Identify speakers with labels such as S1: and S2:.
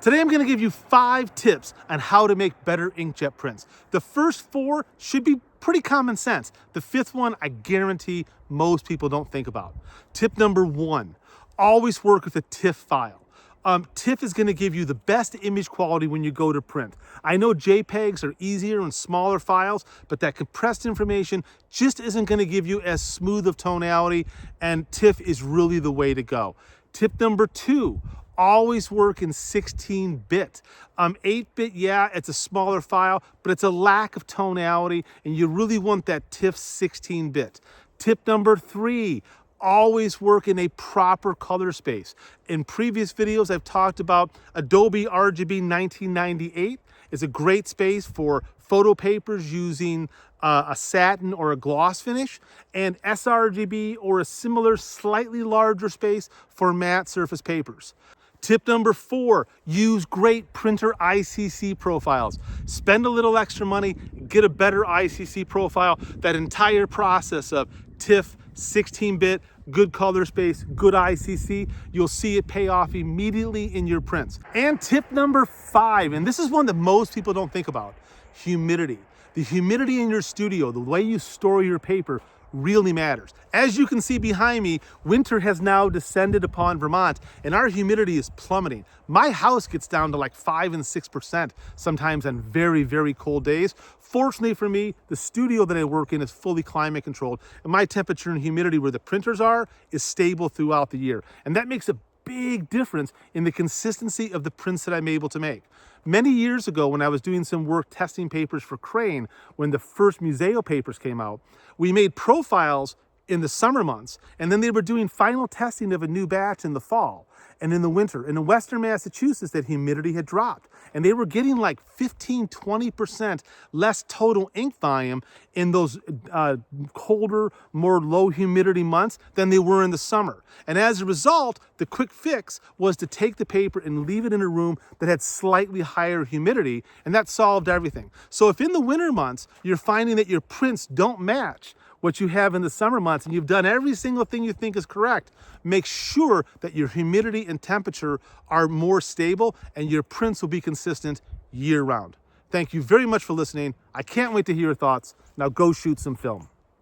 S1: Today I'm going to give you 5 tips on how to make better inkjet prints. The first 4 should be pretty common sense. The 5th one, I guarantee most people don't think about. Tip number 1, always work with a TIFF file. TIFF is going to give you the best image quality when you go to print. I know JPEGs are easier and smaller files, but that compressed information just isn't going to give you as smooth of tonality, and TIFF is really the way to go. Tip number 2, always work in 16-bit. 8-bit, yeah, it's a smaller file, but it's a lack of tonality, and you really want that TIFF 16-bit. Tip number 3, always work in a proper color space. In previous videos, I've talked about Adobe RGB 1998. It's a great space for photo papers using a satin or a gloss finish, and sRGB or a similar slightly larger space for matte surface papers. Tip number 4, use great printer ICC profiles. Spend a little extra money, get a better ICC profile. That entire process of TIFF, 16-bit, good color space, good ICC, you'll see it pay off immediately in your prints. And tip number 5, and this is one that most people don't think about, humidity. The humidity in your studio, the way you store your paper, really matters. As you can see behind me, winter has now descended upon Vermont and our humidity is plummeting. My house gets down to like 5 and 6% sometimes on very, very cold days. Fortunately for me, the studio that I work in is fully climate controlled, and my temperature and humidity where the printers are is stable throughout the year. And that makes a big difference in the consistency of the prints that I'm able to make. Many years ago, when I was doing some work testing papers for Crane, when the first Museo papers came out, we made profiles in the summer months, and then they were doing final testing of a new batch in the fall and in the winter. And in Western Massachusetts, that humidity had dropped, and they were getting like 15–20% less total ink volume in those colder, more low humidity months than they were in the summer. And as a result, the quick fix was to take the paper and leave it in a room that had slightly higher humidity, and that solved everything. So if in the winter months you're finding that your prints don't match what you have in the summer months, and you've done every single thing you think is correct, make sure that your humidity and temperature are more stable and your prints will be consistent year round. Thank you very much for listening. I can't wait to hear your thoughts. Now go shoot some film.